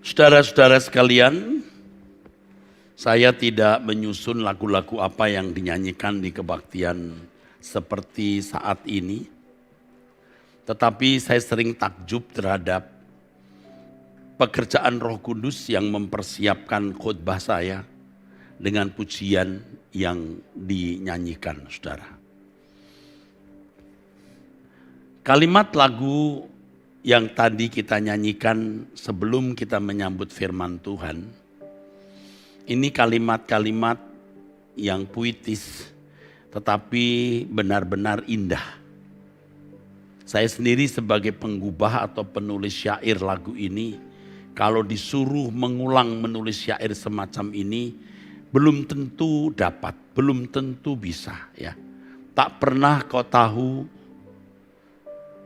Saudara-saudara sekalian, saya tidak menyusun lagu-lagu apa yang dinyanyikan di kebaktian seperti saat ini. Tetapi saya sering takjub terhadap pekerjaan Roh Kudus yang mempersiapkan khotbah saya dengan pujian yang dinyanyikan, saudara. Kalimat lagu yang tadi kita nyanyikan sebelum kita menyambut firman Tuhan, ini kalimat-kalimat yang puitis tetapi benar-benar indah. Saya sendiri sebagai penggubah atau penulis syair lagu ini, kalau disuruh mengulang menulis syair semacam ini, belum tentu dapat, belum tentu bisa ya. Tak pernah kau tahu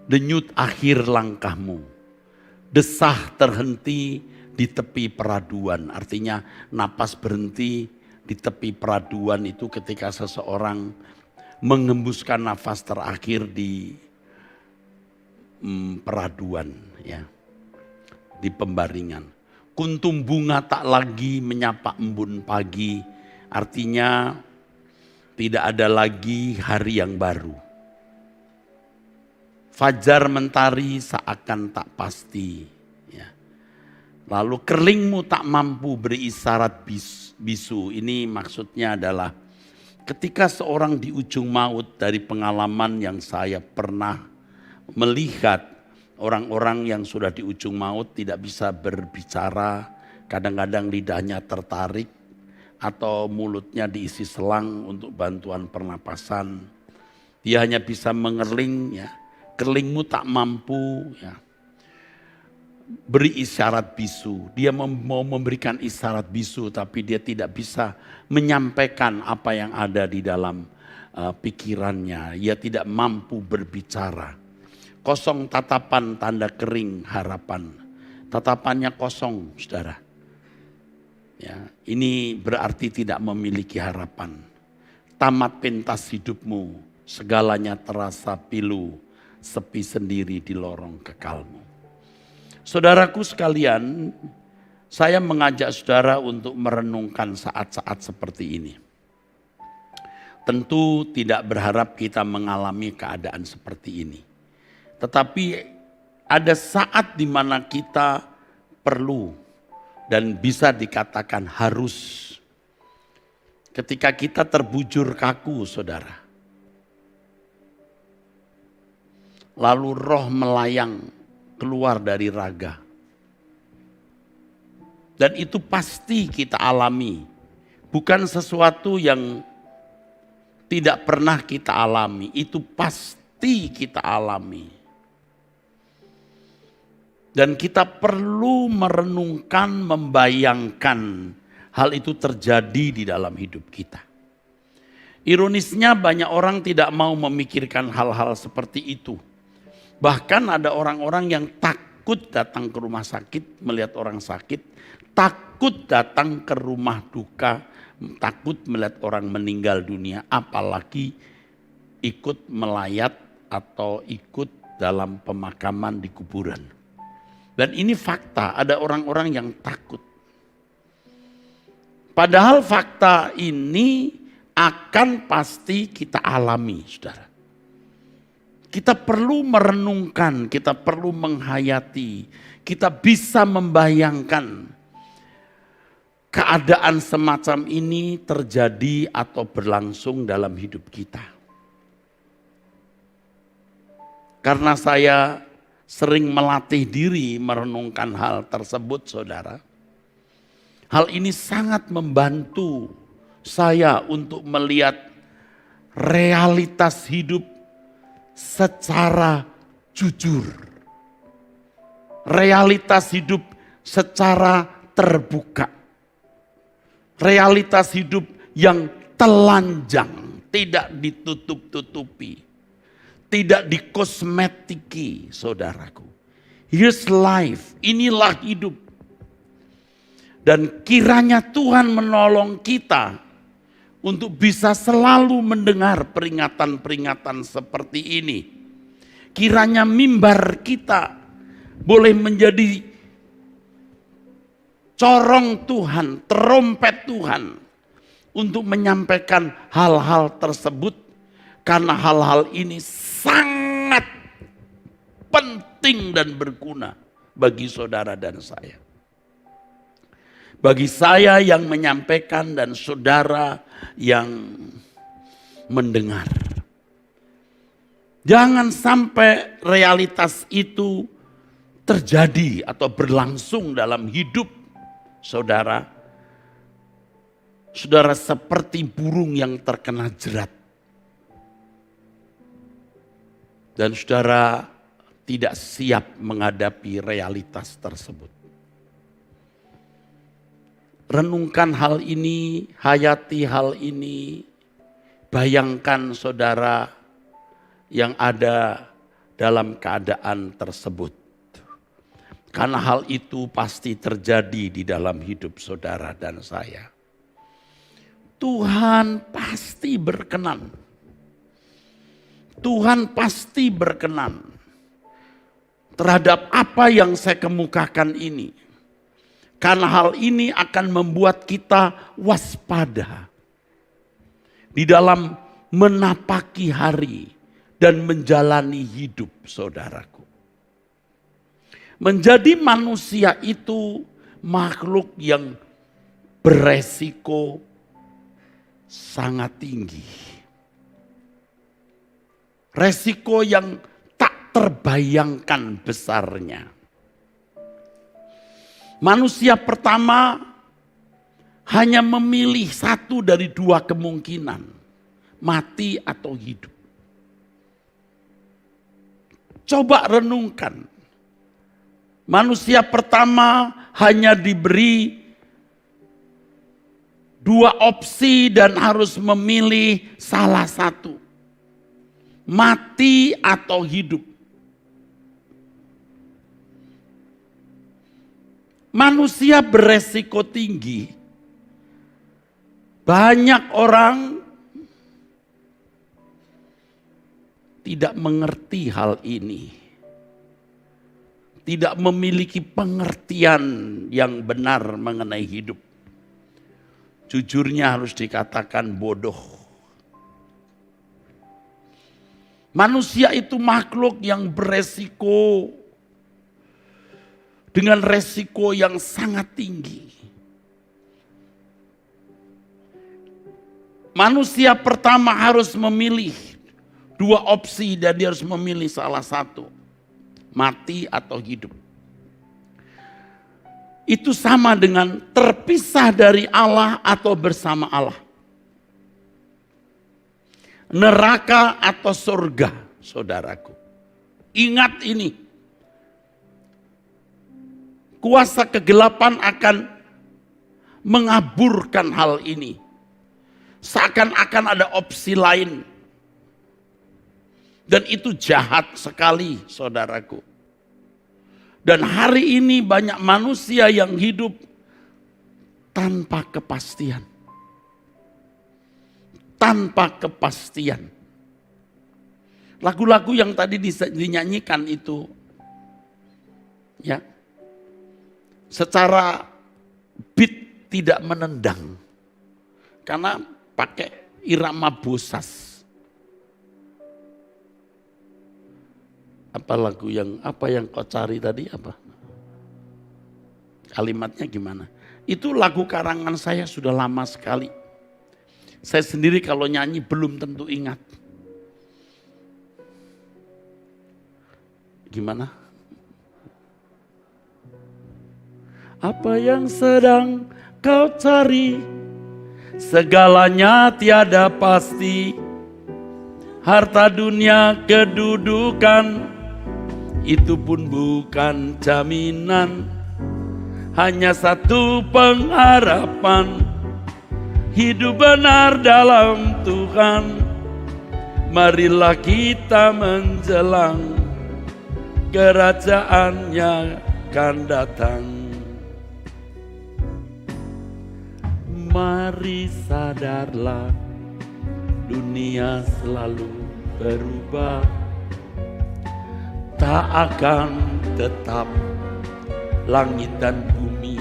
denyut akhir langkahmu, desah terhenti di tepi peraduan. Artinya napas berhenti di tepi peraduan itu ketika seseorang mengembuskan nafas terakhir di peraduan ya, di pembaringan. Kuntum bunga tak lagi menyapa embun pagi, artinya tidak ada lagi hari yang baru. Fajar mentari seakan tak pasti. Ya. Lalu kerlingmu tak mampu beri isyarat bisu. Ini maksudnya adalah ketika seorang di ujung maut, dari pengalaman yang saya pernah melihat, orang-orang yang sudah di ujung maut tidak bisa berbicara, kadang-kadang lidahnya tertarik atau mulutnya diisi selang untuk bantuan pernapasan. Dia hanya bisa mengerling ya. Kerlingmu tak mampu ya, beri isyarat bisu. Dia mau memberikan isyarat bisu tapi dia tidak bisa menyampaikan apa yang ada di dalam pikirannya. Ia tidak mampu berbicara. Kosong tatapan, tanda kering harapan. Tatapannya kosong, saudara. Ya, ini berarti tidak memiliki harapan. Tamat pentas hidupmu, segalanya terasa pilu. Sepi sendiri di lorong kekalmu. Saudaraku sekalian, saya mengajak saudara untuk merenungkan saat-saat seperti ini. Tentu tidak berharap kita mengalami keadaan seperti ini. Tetapi ada saat di mana kita perlu dan bisa dikatakan harus. Ketika kita terbujur kaku, saudara. Lalu roh melayang keluar dari raga. Dan itu pasti kita alami. Bukan sesuatu yang tidak pernah kita alami. Itu pasti kita alami. Dan kita perlu merenungkan, membayangkan hal itu terjadi di dalam hidup kita. Ironisnya banyak orang tidak mau memikirkan hal-hal seperti itu. Bahkan ada orang-orang yang takut datang ke rumah sakit, melihat orang sakit, takut datang ke rumah duka, takut melihat orang meninggal dunia, apalagi ikut melayat atau ikut dalam pemakaman di kuburan. Dan ini fakta, ada orang-orang yang takut. Padahal fakta ini akan pasti kita alami, saudara. Kita perlu merenungkan, kita perlu menghayati, kita bisa membayangkan keadaan semacam ini terjadi atau berlangsung dalam hidup kita. Karena saya sering melatih diri merenungkan hal tersebut, saudara. Hal ini sangat membantu saya untuk melihat realitas hidup secara jujur. Realitas hidup secara terbuka. Realitas hidup yang telanjang, tidak ditutup-tutupi. Tidak dikosmetiki, saudaraku. Here's life, inilah hidup. Dan kiranya Tuhan menolong kita untuk bisa selalu mendengar peringatan-peringatan seperti ini. Kiranya mimbar kita boleh menjadi corong Tuhan, terompet Tuhan untuk menyampaikan hal-hal tersebut, karena hal-hal ini sangat penting dan berguna bagi saudara dan saya. Bagi saya yang menyampaikan dan saudara yang mendengar. Jangan sampai realitas itu terjadi atau berlangsung dalam hidup saudara. Saudara seperti burung yang terkena jerat. Dan saudara tidak siap menghadapi realitas tersebut. Renungkan hal ini, hayati hal ini. Bayangkan saudara yang ada dalam keadaan tersebut. Karena hal itu pasti terjadi di dalam hidup saudara dan saya. Tuhan pasti berkenan. Tuhan pasti berkenan terhadap apa yang saya kemukakan ini. Karena hal ini akan membuat kita waspada di dalam menapaki hari dan menjalani hidup saudaraku. Menjadi manusia itu makhluk yang beresiko sangat tinggi. Resiko yang tak terbayangkan besarnya. Manusia pertama hanya memilih satu dari dua kemungkinan, mati atau hidup. Coba renungkan. Manusia pertama hanya diberi dua opsi dan harus memilih salah satu. Mati atau hidup. Manusia beresiko tinggi. Banyak orang tidak mengerti hal ini. Tidak memiliki pengertian yang benar mengenai hidup. Jujurnya harus dikatakan bodoh. Manusia itu makhluk yang beresiko dengan resiko yang sangat tinggi. Manusia pertama harus memilih dua opsi dan dia harus memilih salah satu. Mati atau hidup. Itu sama dengan terpisah dari Allah atau bersama Allah. Neraka atau surga, saudaraku. Ingat ini. Kuasa kegelapan akan mengaburkan hal ini. Seakan-akan ada opsi lain. Dan itu jahat sekali, saudaraku. Dan hari ini banyak manusia yang hidup tanpa kepastian. Tanpa kepastian. Lagu-lagu yang tadi dinyanyikan itu, ya, secara beat tidak menendang. Karena pakai irama bosas. Apa yang kau cari tadi apa? Kalimatnya gimana? Itu lagu karangan saya sudah lama sekali. Saya sendiri kalau nyanyi belum tentu ingat. Gimana? Apa yang sedang kau cari? Segalanya tiada pasti. Harta dunia, kedudukan, itu pun bukan jaminan. Hanya satu pengharapan, hidup benar dalam Tuhan. Marilah kita menjelang, kerajaannya akan datang. Mari sadarlah, dunia selalu berubah. Tak akan tetap langit dan bumi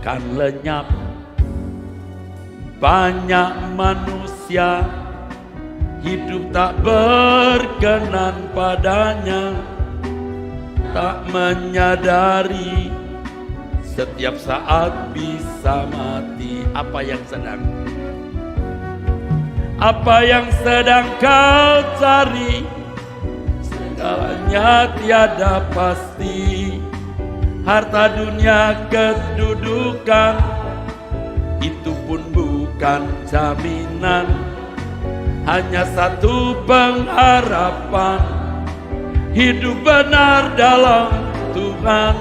akan lenyap. Banyak manusia hidup tak berkenan padanya, tak menyadari setiap saat bisa mati. Apa yang sedang kau cari, segalanya tiada pasti. Harta, dunia, kedudukan, itu pun bukan jaminan. Hanya satu pengharapan, hidup benar dalam Tuhan.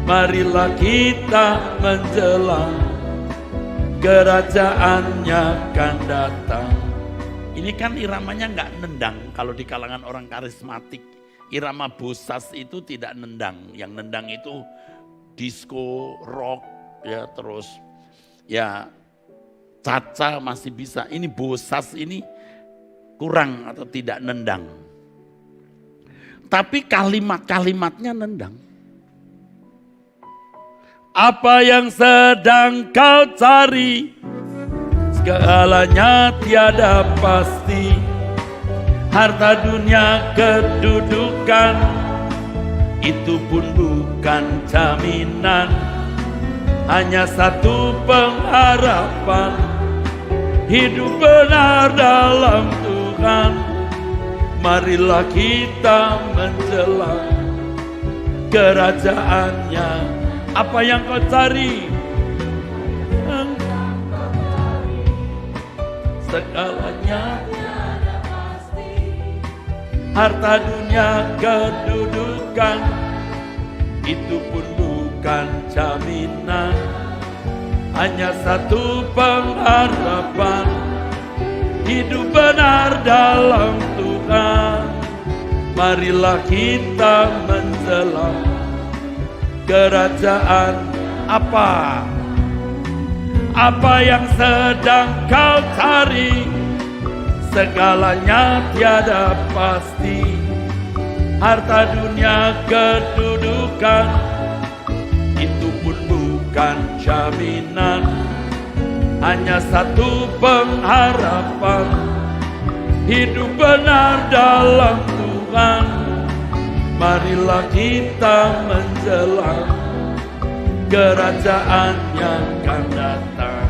Marilah kita menjelang kerajaannya kan datang. Ini kan iramanya nggak nendang. Kalau di kalangan orang karismatik, irama bosas itu tidak nendang. Yang nendang itu disco, rock, ya terus ya caca masih bisa. Ini bosas ini kurang atau tidak nendang. Tapi kalimat-kalimatnya nendang. Apa yang sedang kau cari, segalanya tiada pasti. Harta, dunia, kedudukan, itu pun bukan jaminan. Hanya satu pengharapan, hidup benar dalam Tuhan. Marilah kita menjelang kerajaannya. Apa yang kau cari? Segalanya tiada pasti. Harta, dunia, kedudukan, itu pun bukan jaminan. Hanya satu pengharapan, hidup benar dalam Tuhan. Marilah kita menjelang kerajaan. Apa yang sedang kau cari, segalanya tiada pasti. Harta, dunia, kedudukan, itu pun bukan jaminan. Hanya satu pengharapan, hidup benar dalam Tuhan. Marilah kita menjelang kerajaan yang akan datang.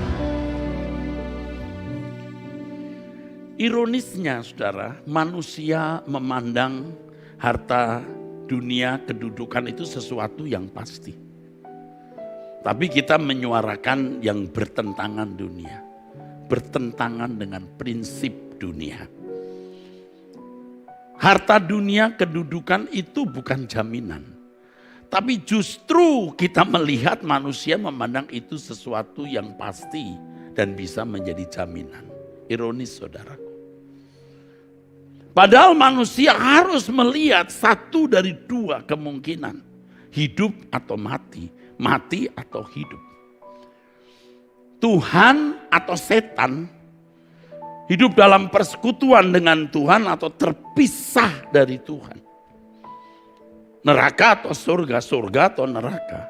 Ironisnya saudara, manusia memandang harta, dunia, kedudukan itu sesuatu yang pasti. Tapi kita menyuarakan yang bertentangan dunia, bertentangan dengan prinsip dunia. Harta, dunia, kedudukan itu bukan jaminan. Tapi justru kita melihat manusia memandang itu sesuatu yang pasti dan bisa menjadi jaminan. Ironis saudaraku. Padahal manusia harus melihat satu dari dua kemungkinan. Hidup atau mati, mati atau hidup. Tuhan atau setan. Hidup dalam persekutuan dengan Tuhan atau terpisah dari Tuhan. Neraka atau surga, surga atau neraka.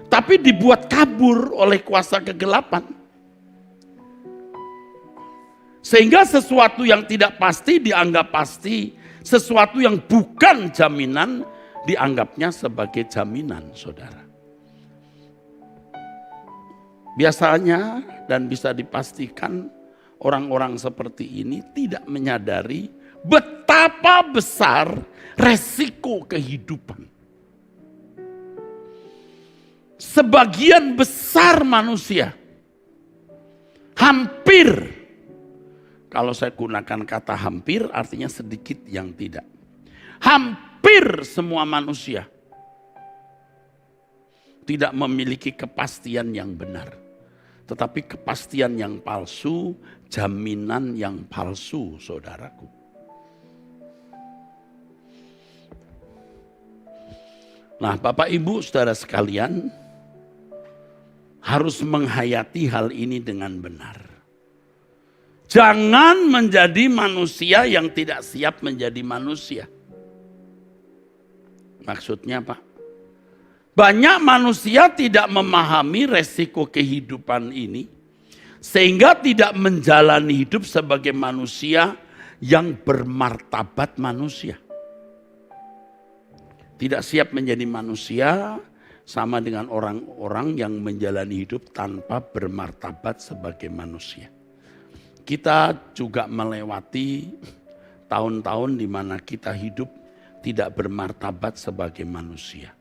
Tapi dibuat kabur oleh kuasa kegelapan. Sehingga sesuatu yang tidak pasti dianggap pasti. Sesuatu yang bukan jaminan dianggapnya sebagai jaminan, saudara. Biasanya dan bisa dipastikan orang-orang seperti ini tidak menyadari betapa besar resiko kehidupan. Sebagian besar manusia, hampir, kalau saya gunakan kata hampir artinya sedikit yang tidak. Hampir semua manusia tidak memiliki kepastian yang benar. Tetapi kepastian yang palsu, jaminan yang palsu, saudaraku. Nah, Bapak Ibu saudara sekalian, harus menghayati hal ini dengan benar. Jangan menjadi manusia yang tidak siap menjadi manusia. Maksudnya Pak, Banyak manusia tidak memahami resiko kehidupan ini, sehingga tidak menjalani hidup sebagai manusia yang bermartabat manusia. Tidak siap menjadi manusia sama dengan orang-orang yang menjalani hidup tanpa bermartabat sebagai manusia. Kita juga melewati tahun-tahun di mana kita hidup tidak bermartabat sebagai manusia.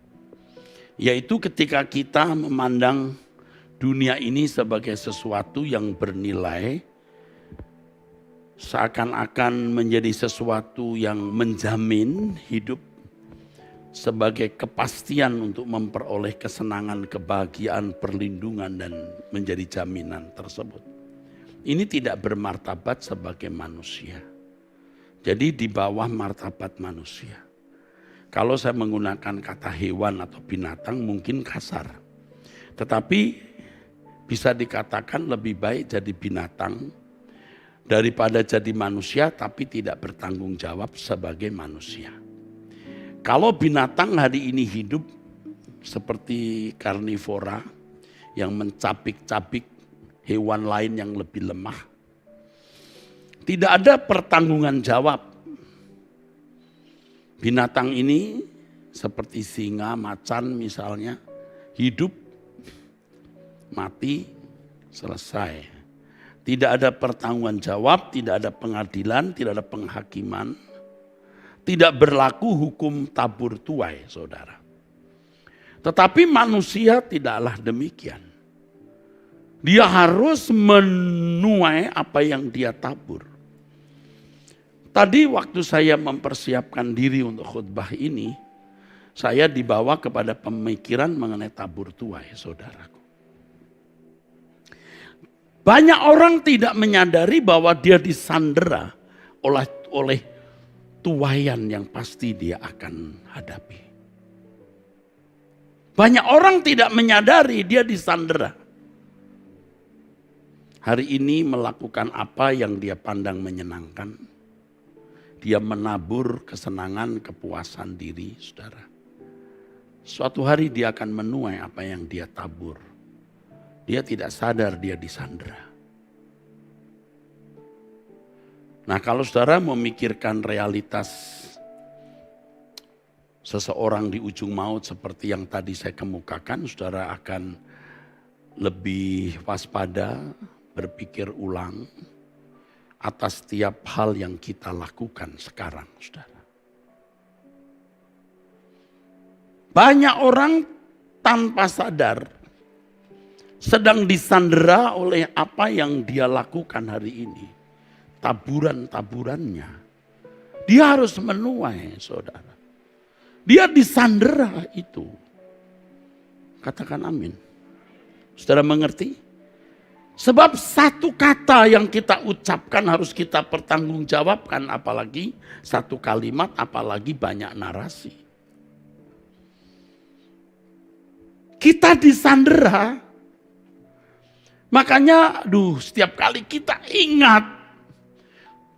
Yaitu ketika kita memandang dunia ini sebagai sesuatu yang bernilai, seakan-akan menjadi sesuatu yang menjamin hidup sebagai kepastian untuk memperoleh kesenangan, kebahagiaan, perlindungan, dan menjadi jaminan tersebut. Ini tidak bermartabat sebagai manusia. Jadi di bawah martabat manusia. Kalau saya menggunakan kata hewan atau binatang mungkin kasar. Tetapi bisa dikatakan lebih baik jadi binatang daripada jadi manusia tapi tidak bertanggung jawab sebagai manusia. Kalau binatang hari ini hidup seperti karnivora yang mencapik-capik hewan lain yang lebih lemah, tidak ada pertanggungan jawab. Binatang ini seperti singa, macan misalnya, hidup, mati, selesai. Tidak ada pertanggungan jawab, tidak ada pengadilan, tidak ada penghakiman. Tidak berlaku hukum tabur tuai, saudara. Tetapi manusia tidaklah demikian. Dia harus menuai apa yang dia tabur. Tadi waktu saya mempersiapkan diri untuk khutbah ini, saya dibawa kepada pemikiran mengenai tabur tuai, saudaraku. Banyak orang tidak menyadari bahwa dia disandera oleh tuaian yang pasti dia akan hadapi. Banyak orang tidak menyadari dia disandera. Hari ini melakukan apa yang dia pandang menyenangkan. Dia menabur kesenangan, kepuasan diri, saudara. Suatu hari dia akan menuai apa yang dia tabur. Dia tidak sadar dia disandera. Nah, kalau saudara memikirkan realitas seseorang di ujung maut seperti yang tadi saya kemukakan, saudara akan lebih waspada, berpikir ulang atas setiap hal yang kita lakukan sekarang, saudara. Banyak orang tanpa sadar sedang disandera oleh apa yang dia lakukan hari ini. Taburan-taburannya. Dia harus menuai, saudara. Dia disandera itu. Katakan amin. Saudara mengerti? Sebab satu kata yang kita ucapkan harus kita pertanggungjawabkan, apalagi satu kalimat, apalagi banyak narasi. Kita disandera, makanya setiap kali kita ingat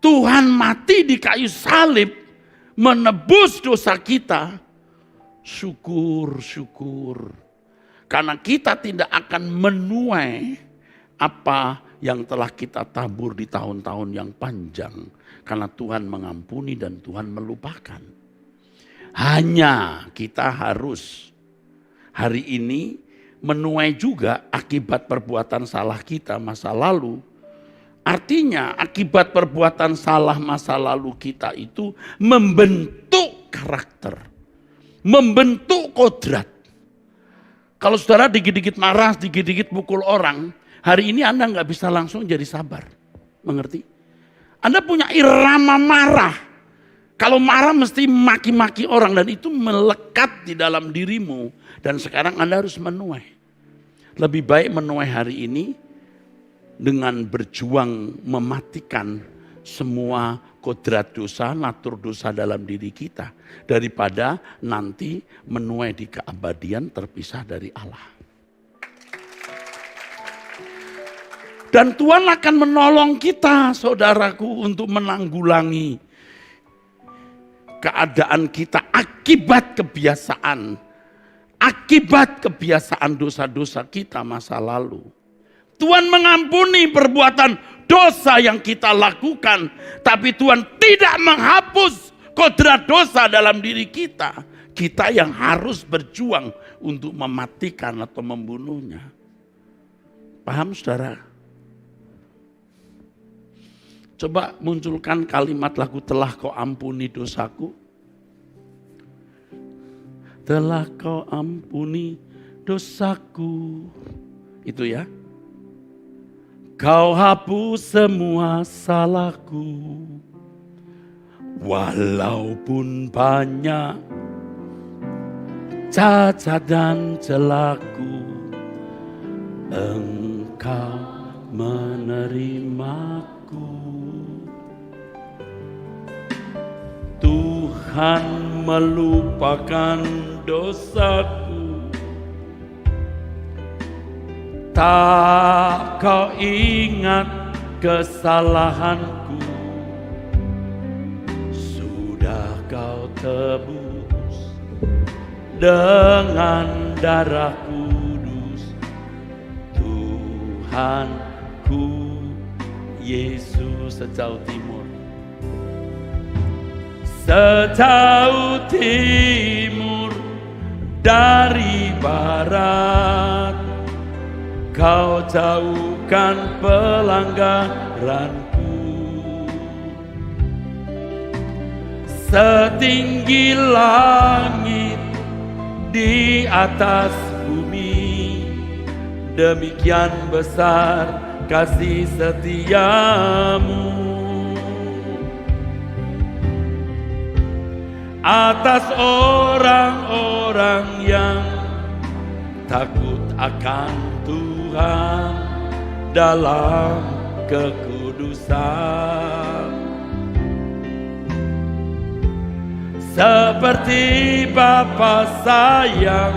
Tuhan mati di kayu salib menebus dosa kita, syukur. Karena kita tidak akan menuai apa yang telah kita tabur di tahun-tahun yang panjang. Karena Tuhan mengampuni dan Tuhan melupakan. Hanya kita harus hari ini menuai juga akibat perbuatan salah kita masa lalu. Artinya akibat perbuatan salah masa lalu kita itu membentuk karakter. Membentuk kodrat. Kalau saudara dikit-dikit marah, dikit-dikit pukul orang, hari ini Anda nggak bisa langsung jadi sabar. Mengerti? Anda punya irama marah. Kalau marah mesti maki-maki orang dan itu melekat di dalam dirimu. Dan sekarang Anda harus menuai. Lebih baik menuai hari ini dengan berjuang mematikan semua kodrat dosa, natur dosa dalam diri kita. Daripada nanti menuai di keabadian terpisah dari Allah. Dan Tuhan akan menolong kita, saudaraku, untuk menanggulangi keadaan kita akibat kebiasaan akibat kebiasaan dosa-dosa kita masa lalu. Tuhan mengampuni perbuatan dosa yang kita lakukan, tapi Tuhan tidak menghapus kodrat dosa dalam diri kita. Kita yang harus berjuang untuk mematikan atau membunuhnya. Paham saudara? Coba munculkan kalimat lagu "Telah Kau Ampuni Dosaku". Telah Kau ampuni dosaku. Itu ya. Kau hapus semua salahku. Walaupun banyak cacat dan celahku, Engkau menerimaku. Tuhan melupakan dosaku. Tak Kau ingat kesalahanku. Sudah Kau tebus dengan darah kudus. Tuhanku Yesus. Sejauh timur, sejauh timur dari barat, Kau jauhkan pelanggaranku. Setinggi langit di atas bumi, demikian besar kasih setiamu. Atas orang-orang yang takut akan Tuhan dalam kekudusan, seperti Bapa sayang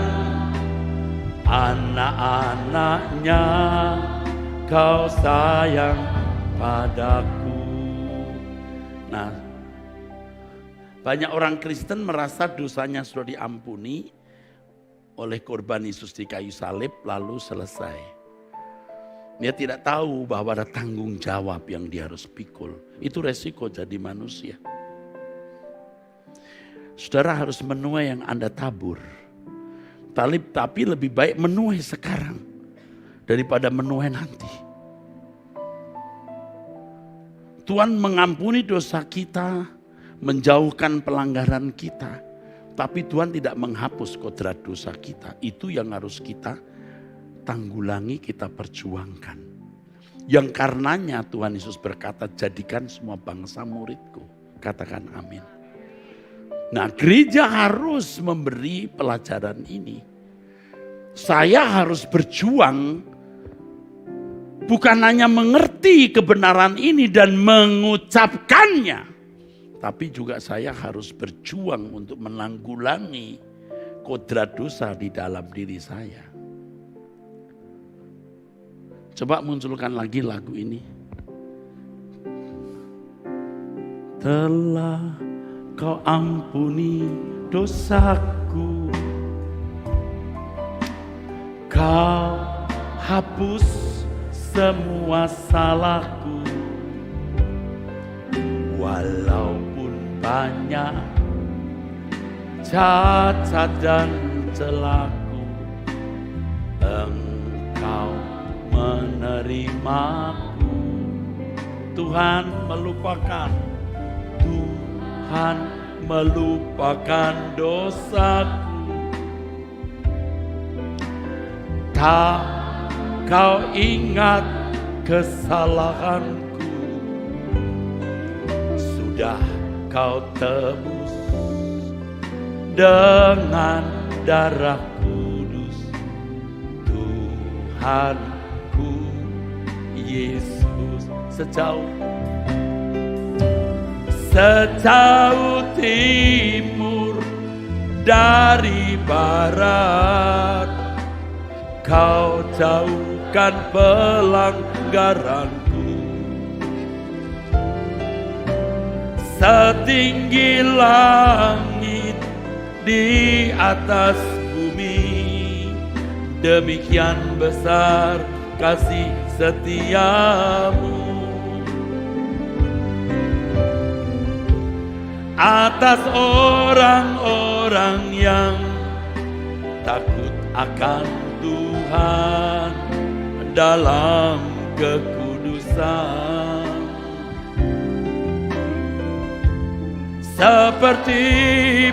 anak-anaknya, Kau sayang padaku. Nah, banyak orang Kristen merasa dosanya sudah diampuni oleh korban Yesus di kayu salib, lalu selesai. Dia tidak tahu bahwa ada tanggung jawab yang dia harus pikul. Itu resiko jadi manusia. Saudara harus menuai yang Anda tabur. Tapi lebih baik menuai sekarang daripada menuai nanti. Tuhan mengampuni dosa kita, menjauhkan pelanggaran kita. Tapi Tuhan tidak menghapus kodrat dosa kita. Itu yang harus kita tanggulangi, kita perjuangkan. Yang karenanya Tuhan Yesus berkata, jadikan semua bangsa muridku. Katakan amin. Nah, gereja harus memberi pelajaran ini. Saya harus berjuang, bukan hanya mengerti kebenaran ini dan mengucapkannya, tapi juga saya harus berjuang untuk menanggulangi kodrat dosa di dalam diri saya. Coba munculkan lagi lagu ini. Telah Kau ampuni dosaku, Kau hapus semua salahku, walaupun banyak cacat dan celahku, Engkau menerimaku. Tuhan melupakan, Tuhan melupakan dosaku. Tak Kau ingat kesalahanku. Sudah Kau tebus dengan darah kudus. Tuhanku Yesus. Sejauh timur dari barat, Kau jauhkan pelanggaranku. Setinggi langit di atas bumi, demikian besar kasih setiamu atas orang-orang yang takut akan Tuhan dalam kekudusan. Seperti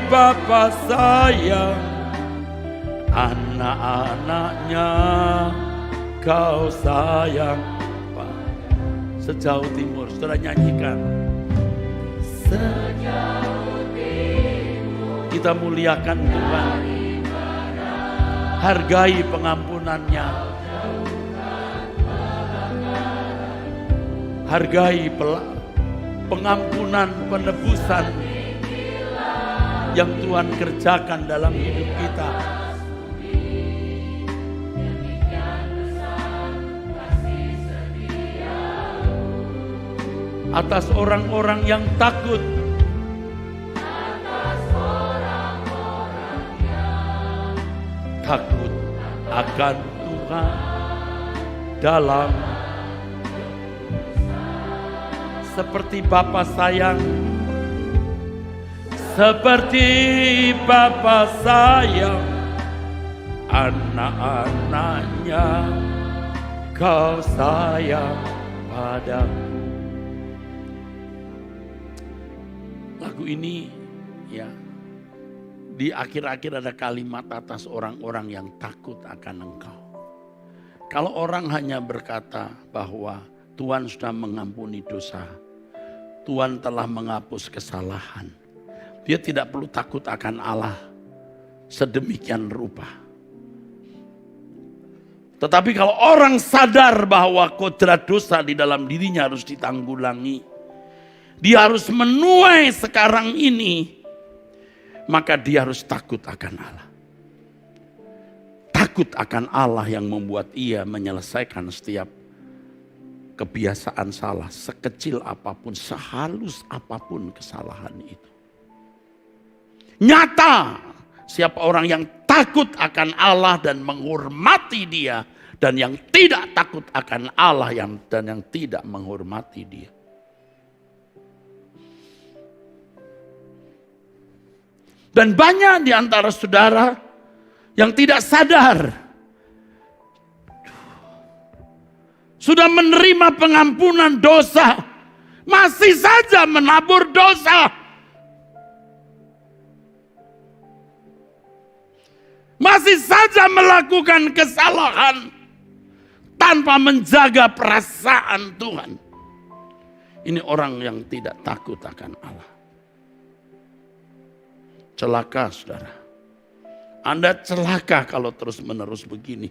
Bapa sayang anak-anaknya, Kau sayang. Sejauh timur, saudara nyanyikan. Sejauh timur, kita muliakan Tuhan. Hargai pengampunannya. Hargai pengampunan, penebusan yang Tuhan kerjakan dalam hidup kita. Atas orang-orang yang takut. Takut akan Tuhan dalam seperti Bapa sayang, seperti Bapa sayang anak-anaknya, Kau sayang padaku. Lagu ini ya, di akhir-akhir ada kalimat atas orang-orang yang takut akan Engkau. Kalau orang hanya berkata bahwa Tuhan sudah mengampuni dosa, Tuhan telah menghapus kesalahan, dia tidak perlu takut akan Allah sedemikian rupa. Tetapi kalau orang sadar bahwa kodrat dosa di dalam dirinya harus ditanggulangi, dia harus menuai sekarang ini, maka dia harus takut akan Allah. Takut akan Allah yang membuat ia menyelesaikan setiap kebiasaan salah, sekecil apapun, sehalus apapun kesalahan itu. Nyata, siapa orang yang takut akan Allah dan menghormati dia, dan yang tidak takut akan Allah dan yang tidak menghormati dia. Dan banyak di antara saudara yang tidak sadar, sudah menerima pengampunan dosa, masih saja menabur dosa. Masih saja melakukan kesalahan tanpa menjaga perasaan Tuhan. Ini orang yang tidak takut akan Allah. Celaka saudara. Anda celaka kalau terus-menerus begini.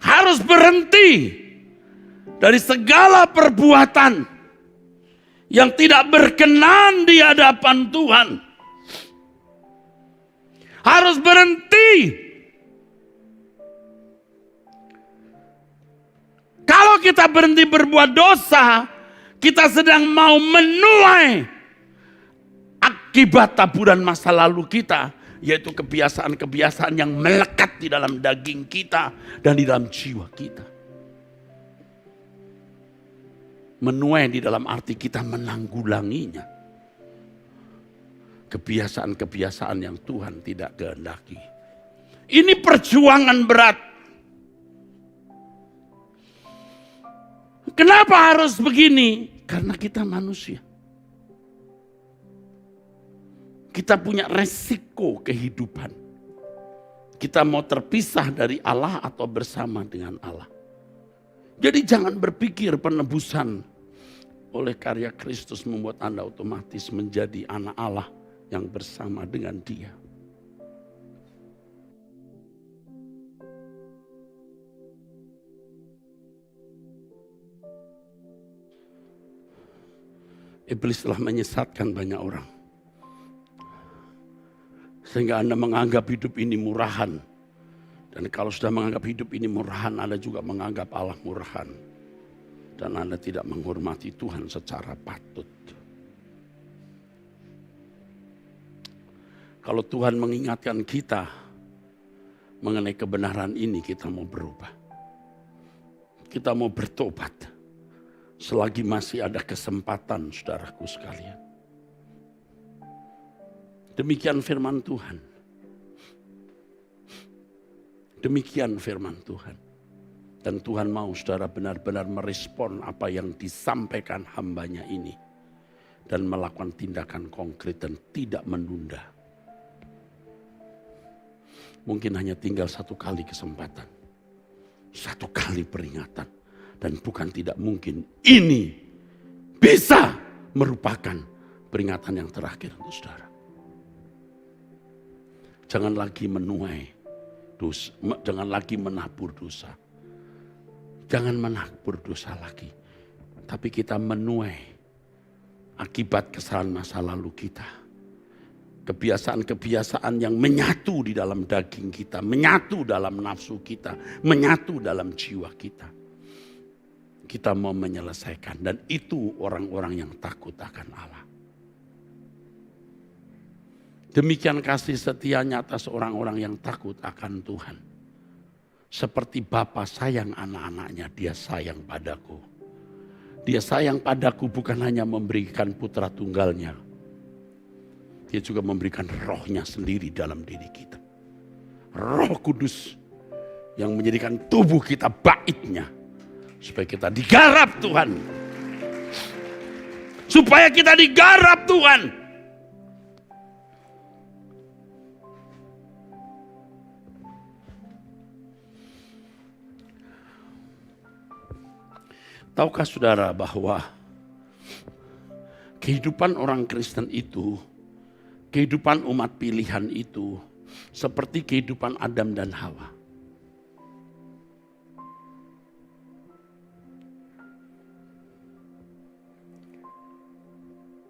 Harus berhenti dari segala perbuatan yang tidak berkenan di hadapan Tuhan. Harus berhenti. Kalau kita berhenti berbuat dosa, kita sedang mau menuai akibat taburan masa lalu kita, yaitu kebiasaan-kebiasaan yang melekat di dalam daging kita dan di dalam jiwa kita. Menuai di dalam arti kita menanggulanginya. Kebiasaan-kebiasaan yang Tuhan tidak kehendaki. Ini perjuangan berat. Kenapa harus begini? Karena kita manusia. Kita punya resiko kehidupan. Kita mau terpisah dari Allah atau bersama dengan Allah. Jadi jangan berpikir penebusan oleh karya Kristus membuat Anda otomatis menjadi anak Allah yang bersama dengan Dia. Iblis telah menyesatkan banyak orang. Sehingga Anda menganggap hidup ini murahan. Dan kalau sudah menganggap hidup ini murahan, Anda juga menganggap Allah murahan. Dan Anda tidak menghormati Tuhan secara patut. Kalau Tuhan mengingatkan kita mengenai kebenaran ini, kita mau berubah. Kita mau bertobat. Selagi masih ada kesempatan, saudaraku sekalian. Demikian firman Tuhan. Demikian firman Tuhan. Dan Tuhan mau saudara benar-benar merespon apa yang disampaikan hambanya ini. Dan melakukan tindakan konkret dan tidak menunda. Mungkin hanya tinggal satu kali kesempatan. Satu kali peringatan. Dan bukan tidak mungkin ini bisa merupakan peringatan yang terakhir untuk saudara. Jangan lagi menuai dosa, jangan lagi menabur dosa. Jangan menabur dosa lagi. Tapi kita menuai akibat kesalahan masa lalu kita. Kebiasaan-kebiasaan yang menyatu di dalam daging kita. Menyatu dalam nafsu kita. Menyatu dalam jiwa kita. Kita mau menyelesaikan. Dan itu orang-orang yang takut akan Allah. Demikian kasih setianya atas orang-orang yang takut akan Tuhan. Seperti Bapa sayang anak-anaknya, dia sayang padaku. Dia sayang padaku bukan hanya memberikan putra tunggalnya. Dia juga memberikan rohnya sendiri dalam diri kita. Roh Kudus yang menjadikan tubuh kita baitnya. Supaya kita digarap Tuhan. Supaya kita digarap Tuhan. Tahukah saudara bahwa kehidupan orang Kristen itu, kehidupan umat pilihan itu seperti kehidupan Adam dan Hawa.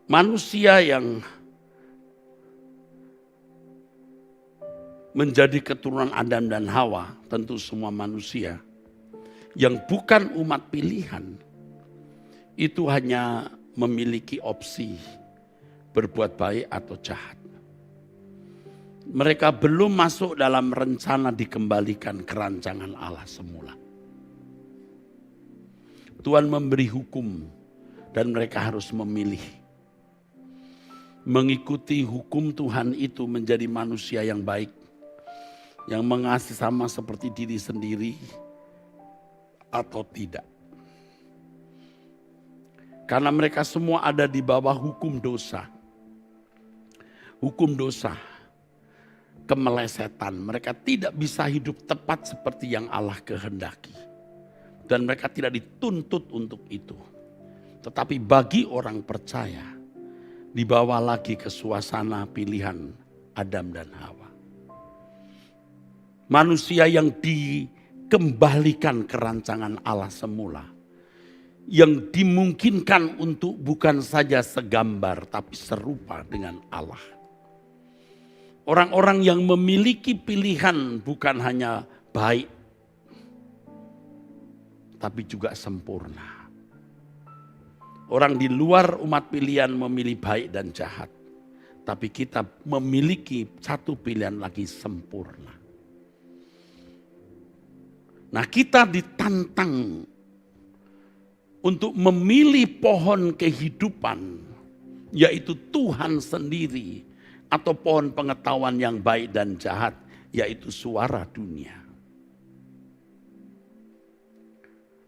Manusia yang menjadi keturunan Adam dan Hawa, tentu semua manusia yang bukan umat pilihan, itu hanya memiliki opsi berbuat baik atau jahat. Mereka belum masuk dalam rencana dikembalikan ke rancangan Allah semula. Tuhan memberi hukum dan mereka harus memilih. Mengikuti hukum Tuhan itu menjadi manusia yang baik. Yang mengasihi sama seperti diri sendiri. Atau tidak. Karena mereka semua ada di bawah hukum dosa. Hukum dosa. Kemelesetan. Mereka tidak bisa hidup tepat seperti yang Allah kehendaki. Dan mereka tidak dituntut untuk itu. Tetapi bagi orang percaya, dibawa lagi ke suasana pilihan Adam dan Hawa. Manusia yang dikembalikan ke rancangan Allah semula. Yang dimungkinkan untuk bukan saja segambar tapi serupa dengan Allah. Orang-orang yang memiliki pilihan bukan hanya baik, tapi juga sempurna. Orang di luar umat pilihan memilih baik dan jahat. Tapi kita memiliki satu pilihan lagi sempurna. Nah, kita ditantang untuk memilih pohon kehidupan, yaitu Tuhan sendiri, atau pohon pengetahuan yang baik dan jahat, yaitu suara dunia.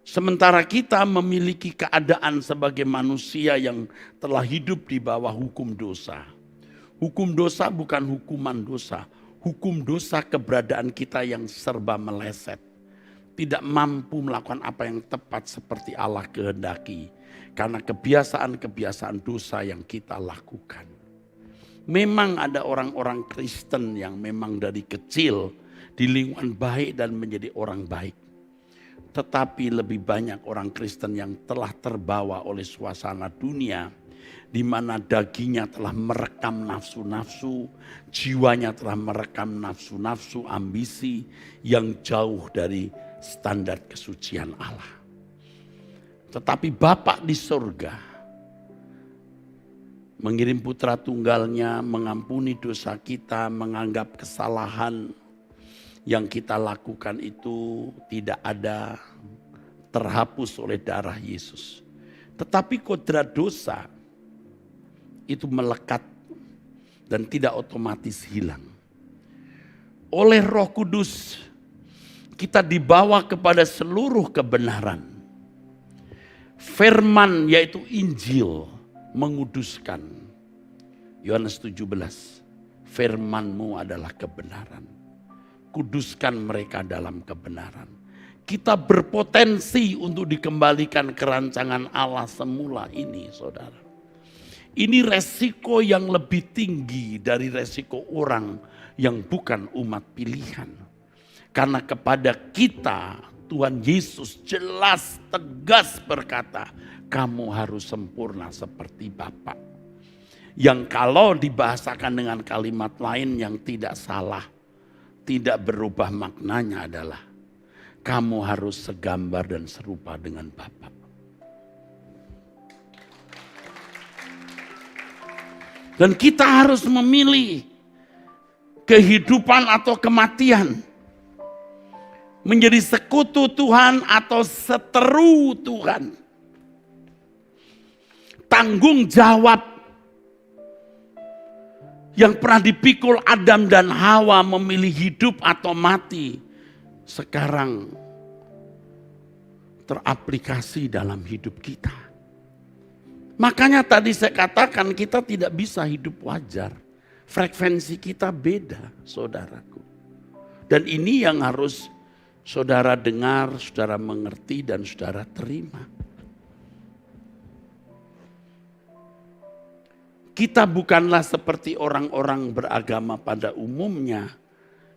Sementara kita memiliki keadaan sebagai manusia yang telah hidup di bawah hukum dosa. Hukum dosa bukan hukuman dosa. Hukum dosa keberadaan kita yang serba meleset. Tidak mampu melakukan apa yang tepat seperti Allah kehendaki. Karena kebiasaan-kebiasaan dosa yang kita lakukan. Memang ada orang-orang Kristen yang memang dari kecil di lingkungan baik dan menjadi orang baik. Tetapi lebih banyak orang Kristen yang telah terbawa oleh suasana dunia. Di mana dagingnya telah merekam nafsu-nafsu, jiwanya telah merekam nafsu-nafsu, ambisi yang jauh dari standar kesucian Allah. Tetapi Bapa di surga mengirim putra tunggalnya, mengampuni dosa kita, menganggap kesalahan yang kita lakukan itu tidak ada, terhapus oleh darah Yesus. Tetapi kodrat dosa itu melekat dan tidak otomatis hilang. Oleh Roh Kudus kita dibawa kepada seluruh kebenaran. Firman yaitu Injil menguduskan. Yohanes 17, firman-Mu adalah kebenaran. Kuduskan mereka dalam kebenaran. Kita berpotensi untuk dikembalikan ke rancangan Allah semula ini, saudara. Ini resiko yang lebih tinggi dari resiko orang yang bukan umat pilihan. Karena kepada kita Tuhan Yesus jelas tegas berkata, kamu harus sempurna seperti Bapa. Yang kalau dibahasakan dengan kalimat lain yang tidak salah, tidak berubah maknanya adalah kamu harus segambar dan serupa dengan Bapa. Dan kita harus memilih kehidupan atau kematian. Menjadi sekutu Tuhan atau seteru Tuhan. Tanggung jawab yang pernah dipikul Adam dan Hawa memilih hidup atau mati. Sekarang teraplikasi dalam hidup kita. Makanya tadi saya katakan kita tidak bisa hidup wajar. Frekuensi kita beda, saudaraku. Dan ini yang harus saudara dengar, saudara mengerti, dan saudara terima. Kita bukanlah seperti orang-orang beragama pada umumnya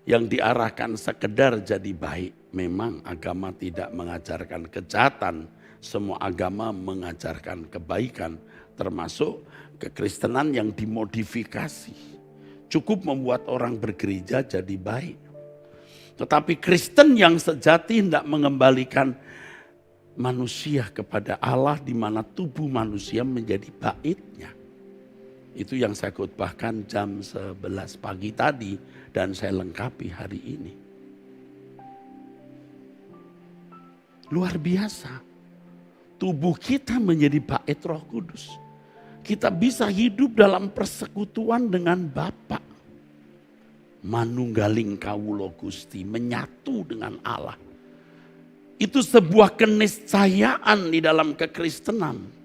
yang diarahkan sekedar jadi baik. Memang agama tidak mengajarkan kejahatan, semua agama mengajarkan kebaikan, termasuk kekristenan yang dimodifikasi. Cukup membuat orang bergereja jadi baik. Tetapi Kristen yang sejati hendak mengembalikan manusia kepada Allah di mana tubuh manusia menjadi baitnya. Itu yang saya khotbahkan jam 11 pagi tadi dan saya lengkapi hari ini. Luar biasa. Tubuh kita menjadi bait Roh Kudus. Kita bisa hidup dalam persekutuan dengan Bapa. Manunggaling kawula Gusti, menyatu dengan Allah. Itu sebuah keniscayaan di dalam kekristenan.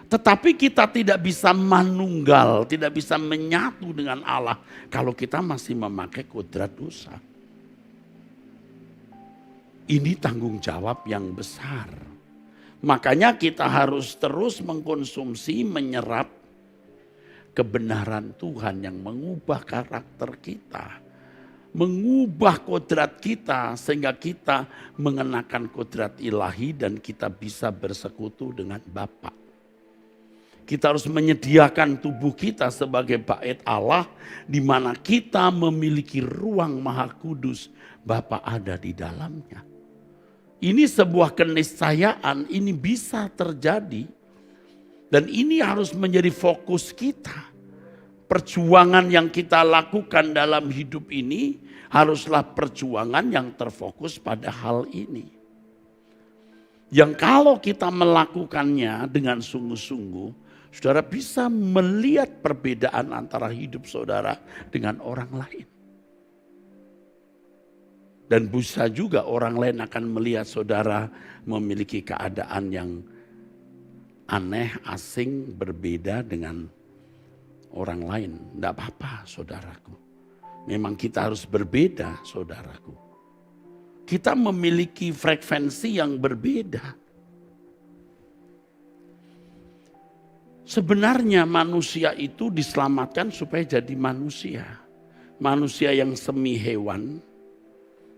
Tetapi kita tidak bisa manunggal, tidak bisa menyatu dengan Allah kalau kita masih memakai kodrat dosa. Ini tanggung jawab yang besar. Makanya kita harus terus mengkonsumsi, menyerap kebenaran Tuhan yang mengubah karakter kita. Mengubah kodrat kita sehingga kita mengenakan kodrat ilahi dan kita bisa bersekutu dengan Bapa. Kita harus menyediakan tubuh kita sebagai bait Allah di mana kita memiliki ruang Maha Kudus, Bapa ada di dalamnya. Ini sebuah keniscayaan, ini bisa terjadi. Dan ini harus menjadi fokus kita. Perjuangan yang kita lakukan dalam hidup ini haruslah perjuangan yang terfokus pada hal ini. Yang kalau kita melakukannya dengan sungguh-sungguh, saudara bisa melihat perbedaan antara hidup saudara dengan orang lain. Dan bisa juga orang lain akan melihat saudara memiliki keadaan yang aneh, asing, berbeda dengan orang lain. Tidak apa-apa saudaraku. Memang kita harus berbeda saudaraku. Kita memiliki frekuensi yang berbeda. Sebenarnya manusia itu diselamatkan supaya jadi manusia. Manusia yang semi hewan,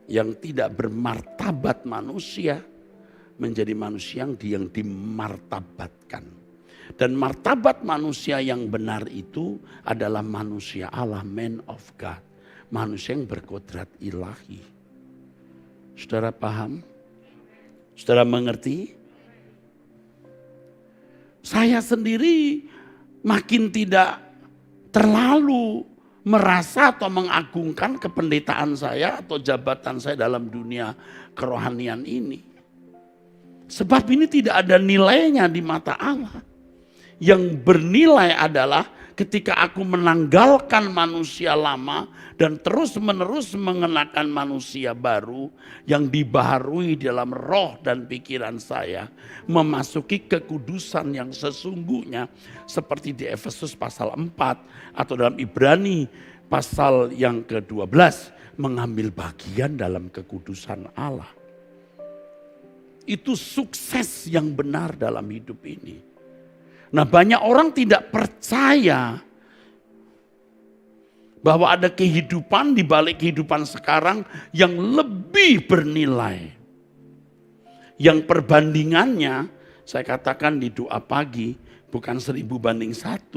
yang tidak bermartabat manusia, menjadi manusia yang dimartabatkan. Dan martabat manusia yang benar itu adalah manusia Allah, man of God. Manusia yang berkodrat ilahi. Saudara paham? Saudara mengerti? Saya sendiri makin tidak terlalu merasa atau mengagungkan kependetaan saya atau jabatan saya dalam dunia kerohanian ini. Sebab ini tidak ada nilainya di mata Allah. Yang bernilai adalah ketika aku menanggalkan manusia lama dan terus-menerus mengenakan manusia baru yang dibaharui dalam roh dan pikiran saya, memasuki kekudusan yang sesungguhnya seperti di Efesus pasal 4 atau dalam Ibrani pasal yang ke-12, mengambil bagian dalam kekudusan Allah. Itu sukses yang benar dalam hidup ini. Nah, banyak orang tidak percaya bahwa ada kehidupan di balik kehidupan sekarang yang lebih bernilai. Yang perbandingannya, saya katakan di doa pagi, bukan 1000 banding 1,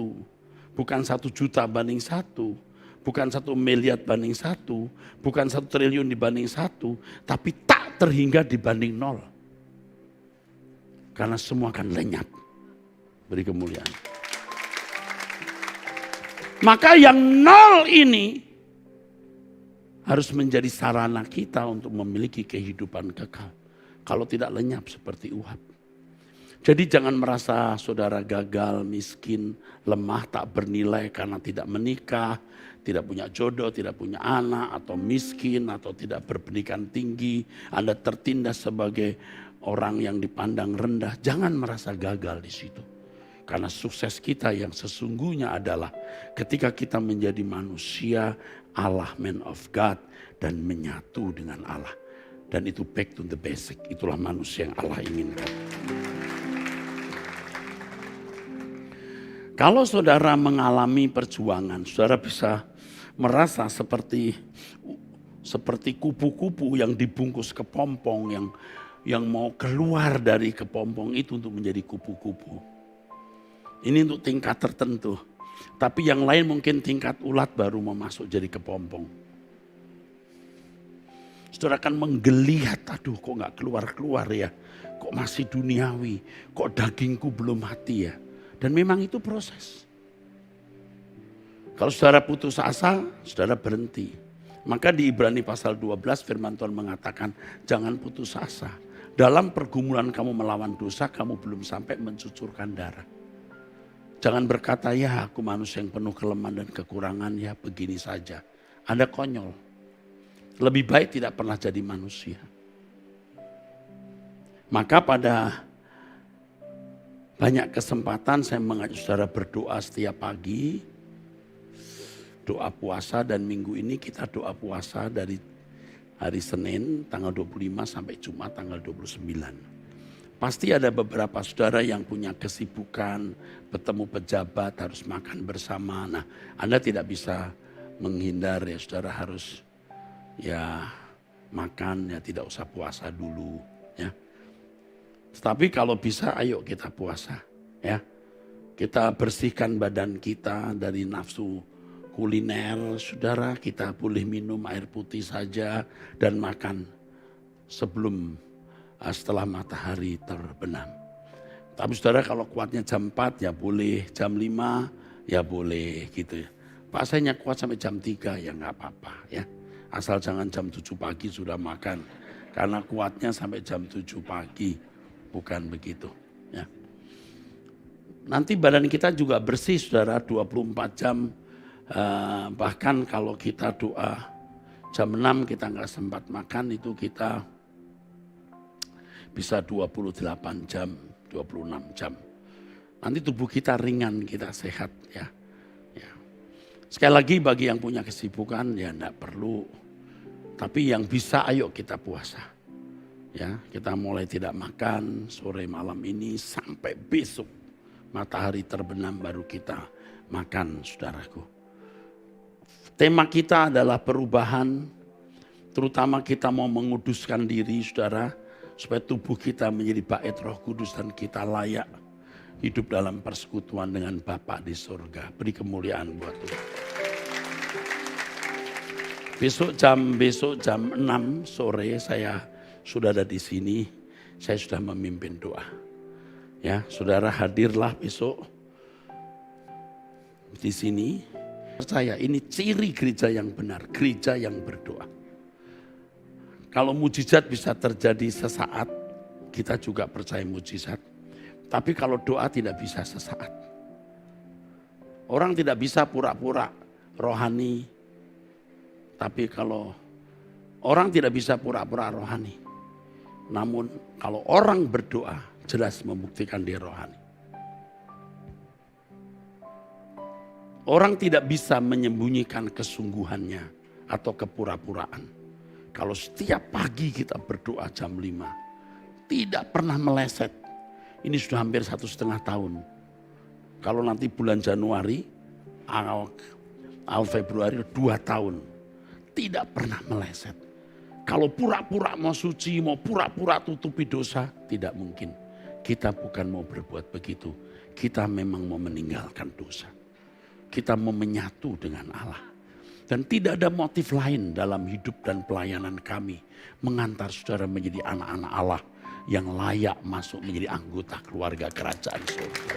bukan 1 juta banding 1, bukan 1 miliar banding 1, bukan 1 triliun dibanding 1, tapi tak terhingga dibanding 0. Karena semua akan lenyap. Beri kemuliaan. Maka yang 0 ini harus menjadi sarana kita untuk memiliki kehidupan kekal. Kalau tidak lenyap seperti Uhab. Jadi jangan merasa saudara gagal, miskin, lemah, tak bernilai karena tidak menikah, tidak punya jodoh, tidak punya anak, atau miskin, atau tidak berpendidikan tinggi. Anda tertindas sebagai orang yang dipandang rendah. Jangan merasa gagal di situ. Karena sukses kita yang sesungguhnya adalah ketika kita menjadi manusia Allah, man of God, dan menyatu dengan Allah. Dan itu back to the basic, itulah manusia yang Allah inginkan. Kalau saudara mengalami perjuangan, saudara bisa merasa seperti kupu-kupu yang dibungkus kepompong, yang mau keluar dari kepompong itu untuk menjadi kupu-kupu. Ini untuk tingkat tertentu. Tapi yang lain mungkin tingkat ulat baru mau masuk jadi kepompong. Saudara akan menggeliat, aduh kok gak keluar-keluar ya. Kok masih duniawi, kok dagingku belum mati ya. Dan memang itu proses. Kalau saudara putus asa, saudara berhenti. Maka di Ibrani pasal 12 firman Tuhan mengatakan, jangan putus asa. Dalam pergumulan kamu melawan dosa, kamu belum sampai mencucurkan darah. Jangan berkata, ya aku manusia yang penuh kelemahan dan kekurangan, ya begini saja. Anda konyol. Lebih baik tidak pernah jadi manusia. Maka pada banyak kesempatan saya mengajak saudara berdoa setiap pagi. Doa puasa, dan minggu ini kita doa puasa dari hari Senin tanggal 25 sampai Jumat tanggal 29. Pasti ada beberapa saudara yang punya kesibukan, bertemu pejabat, harus makan bersama. Nah, Anda tidak bisa menghindar ya, saudara harus ya makan, ya tidak usah puasa dulu ya. Tapi kalau bisa ayo kita puasa ya. Kita bersihkan badan kita dari nafsu kuliner, saudara, kita boleh minum air putih saja dan makan sebelum setelah matahari terbenam. Tapi saudara kalau kuatnya jam 4 ya boleh, jam 5 ya boleh gitu ya. Pak saya kuat sampai jam 3 ya gak apa-apa ya. Asal jangan jam 7 pagi sudah makan. Karena kuatnya sampai jam 7 pagi, bukan begitu ya. Nanti badan kita juga bersih saudara 24 jam. Bahkan kalau kita doa jam 6 kita gak sempat makan, itu kita bisa 28 jam, 26 jam. Nanti tubuh kita ringan, kita sehat ya. Sekali lagi bagi yang punya kesibukan ya enggak perlu. Tapi yang bisa ayo kita puasa. Ya, kita mulai tidak makan sore malam ini sampai besok matahari terbenam baru kita makan, saudaraku. Tema kita adalah perubahan, terutama kita mau menguduskan diri, saudara, supaya tubuh kita menjadi bait Roh Kudus dan kita layak hidup dalam persekutuan dengan Bapa di surga. Beri kemuliaan buat Tuhan. Besok jam 6 sore saya sudah ada di sini. Saya sudah memimpin doa. Ya, saudara hadirlah besok. di sini, percaya ini ciri gereja yang benar, gereja yang berdoa. Kalau mujizat bisa terjadi sesaat, kita juga percaya mujizat. Tapi kalau doa tidak bisa sesaat. Orang tidak bisa pura-pura rohani, tapi kalau orang tidak bisa pura-pura rohani. Namun kalau orang berdoa, jelas membuktikan dia rohani. Orang tidak bisa menyembunyikan kesungguhannya atau kepura-puraan. Kalau setiap pagi kita berdoa jam 5, tidak pernah meleset. Ini sudah hampir 1,5 tahun. Kalau nanti bulan Januari, awal Februari 2 tahun. Tidak pernah meleset. Kalau pura-pura mau suci, mau pura-pura tutupi dosa, tidak mungkin. Kita bukan mau berbuat begitu. Kita memang mau meninggalkan dosa. Kita mau menyatu dengan Allah. Dan tidak ada motif lain dalam hidup dan pelayanan kami. Mengantar saudara menjadi anak-anak Allah yang layak masuk menjadi anggota keluarga kerajaan surga.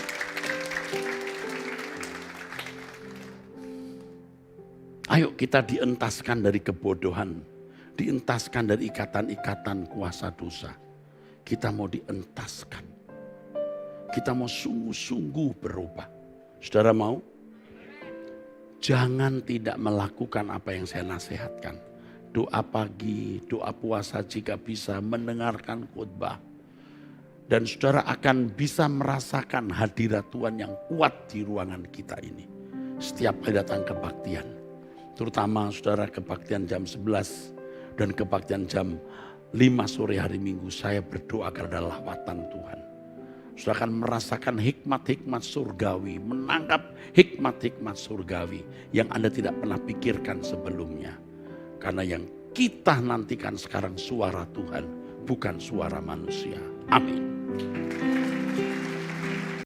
Ayo kita dientaskan dari kebodohan. Dientaskan dari ikatan-ikatan kuasa dosa. Kita mau dientaskan. Kita mau sungguh-sungguh berubah. Saudara mau? Jangan tidak melakukan apa yang saya nasihatkan. Doa pagi, doa puasa jika bisa, mendengarkan khotbah. Dan saudara akan bisa merasakan hadirat Tuhan yang kuat di ruangan kita ini. Setiap kali datang kebaktian. Terutama saudara kebaktian jam 11 dan kebaktian jam 5 sore hari Minggu. Saya berdoa karena lawatan Tuhan. Saudara akan merasakan hikmat-hikmat surgawi, menangkap hikmat-hikmat surgawi yang Anda tidak pernah pikirkan sebelumnya. Karena yang kita nantikan sekarang suara Tuhan, bukan suara manusia. Amin.